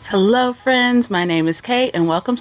Hello friends, my name is Kate and welcome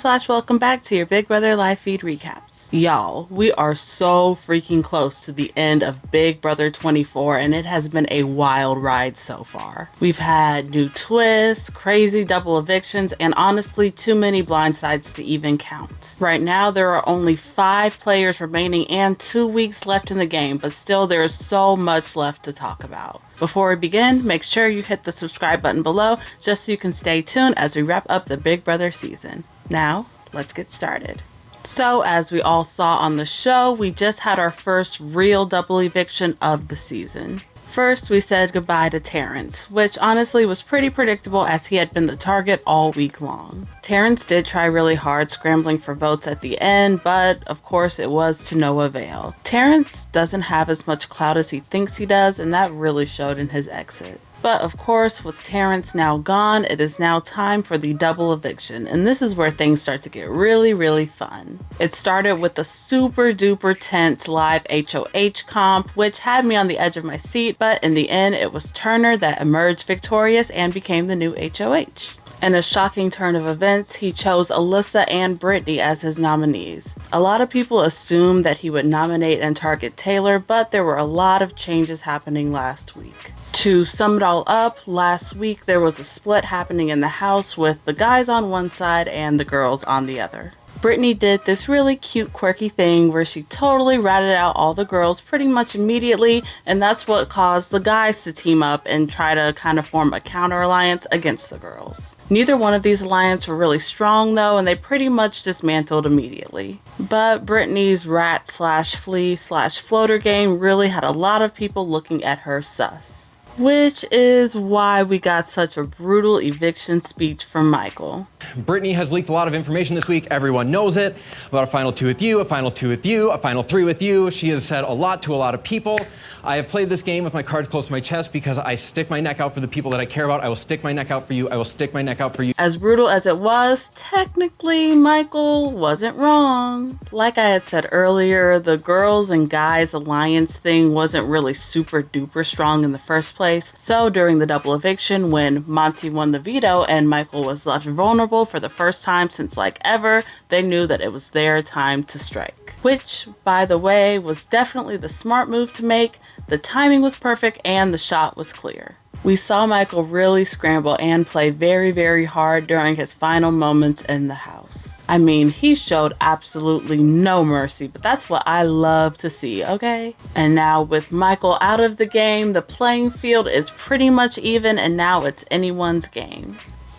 back to your Big Brother live feed recaps. Y'all, we are so freaking close to the end of Big Brother 24 and it has been a wild ride so far. We've had new twists, crazy double evictions, and honestly too many blindsides to even count. Right now there are only 5 players remaining and 2 weeks left in the game, but still there is so much left to talk about. Before we begin, make sure you hit the subscribe button below just so you can stay tuned as we wrap up the Big Brother season. Now, let's get started. So, as we all saw on the show, we just had our first real double eviction of the season. First, we said goodbye to Terrance, which honestly was pretty predictable as he had been the target all week long. Terrance did try really hard scrambling for votes at the end, but of course it was to no avail. Terrance doesn't have as much clout as he thinks he does, and that really showed in his exit. But of course, with Terrance now gone, it is now time for the double eviction, and this is where things start to get really fun. It started with a super duper tense live HOH comp, which had me on the edge of my seat, but in the end, it was Turner that emerged victorious and became the new HOH. In a shocking turn of events, he chose Alyssa and Brittany as his nominees. A lot of people assumed that he would nominate and target Taylor, but there were a lot of changes happening last week. To sum it all up, last week there was a split happening in the house with the guys on one side and the girls on the other. Brittany did this really cute quirky thing where she totally ratted out all the girls pretty much immediately, and that's what caused the guys to team up and try to kind of form a counter alliance against the girls. Neither one of these alliances were really strong though, and they pretty much dismantled immediately. But Brittany's rat slash flea slash floater game really had a lot of people looking at her sus. Which is why we got such a brutal eviction speech from Michael. Brittany has leaked a lot of information this week. Everyone knows it. About a final 2 with you, a final 2 with you, a final 3 with you. She has said a lot to a lot of people. I have played this game with my cards close to my chest because I stick my neck out for the people that I care about. I will stick my neck out for you. I will stick my neck out for you. As brutal as it was, technically Michael wasn't wrong. Like I had said earlier, the girls and guys alliance thing wasn't really super duper strong in the first place. So during the double eviction, when Monte won the veto and Michael was left vulnerable for the first time since like ever, they knew that it was their time to strike. Which, by the way, was definitely the smart move to make. The timing was perfect and the shot was clear. We saw Michael really scramble and play very hard during his final moments in the house. I mean, he showed absolutely no mercy, but that's what I love to see, okay? And now with Michael out of the game, the playing field is pretty much even and now it's anyone's game.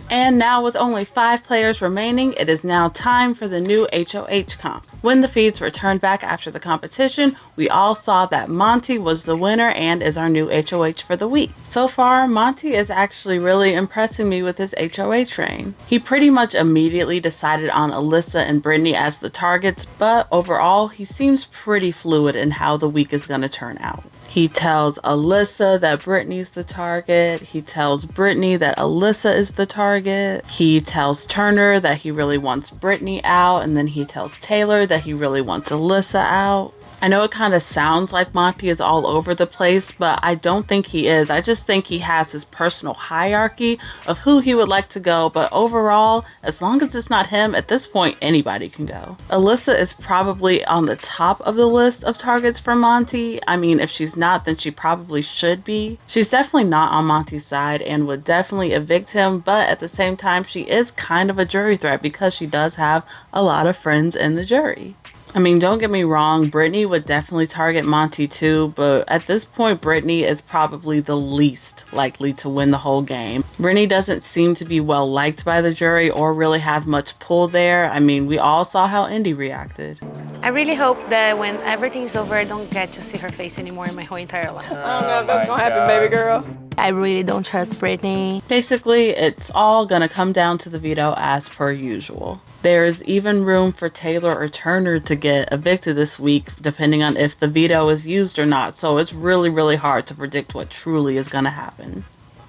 And now with only 5 players remaining, it is now time for the new HOH comp. When the feeds were turned back after the competition, we all saw that Monte was the winner and is our new HOH for the week. So far, Monte is actually really impressing me with his HOH reign. He pretty much immediately decided on Alyssa and Brittany as the targets, but overall, he seems pretty fluid in how the week is going to turn out. He tells Alyssa that Brittany's the target. He tells Brittany that Alyssa is the target. He tells Turner that he really wants Brittany out, and then he tells Taylor that he really wants Alyssa out. I know it kind of sounds like Monte is all over the place, but I don't think he is. I just think he has his personal hierarchy of who he would like to go, but overall, as long as it's not him, at this point, anybody can go. Alyssa is probably on the top of the list of targets for Monte. I mean, if she's not, then she probably should be. She's definitely not on Monte's side and would definitely evict him, but at the same time, she is kind of a jury threat because she does have a lot of friends in the jury. I mean, don't get me wrong, Brittany would definitely target Monte too, but at this point, Brittany is probably the least likely to win the whole game. Brittany doesn't seem to be well liked by the jury or really have much pull there. I mean, we all saw how Indy reacted. I really hope that when everything's over, I don't get to see her face anymore in my whole entire life. I don't know if that's gonna happen, baby girl. I really don't trust Brittany. Basically, it's all gonna come down to the veto as per usual. There's even room for Taylor or Turner to get evicted this week, depending on if the veto is used or not. So it's really hard to predict what truly is gonna happen.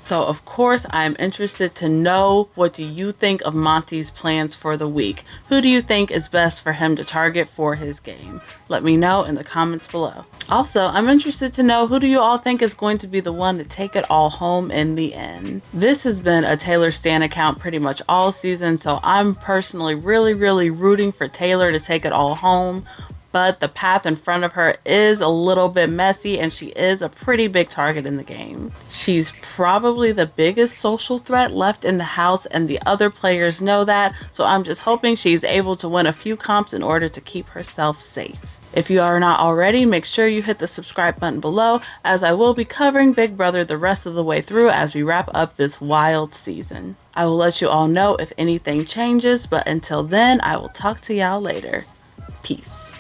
So of course, I'm interested to know, what do you think of Monte's plans for the week? Who do you think is best for him to target for his game? Let me know in the comments below. Also, I'm interested to know, who do you all think is going to be the one to take it all home in the end? This has been a Taylor Stan account pretty much all season, so I'm personally really rooting for Taylor to take it all home. But the path in front of her is a little bit messy, and she is a pretty big target in the game. She's probably the biggest social threat left in the house, and the other players know that, so I'm just hoping she's able to win a few comps in order to keep herself safe. If you are not already, make sure you hit the subscribe button below, as I will be covering Big Brother the rest of the way through as we wrap up this wild season. I will let you all know if anything changes, but until then, I will talk to y'all later. Peace.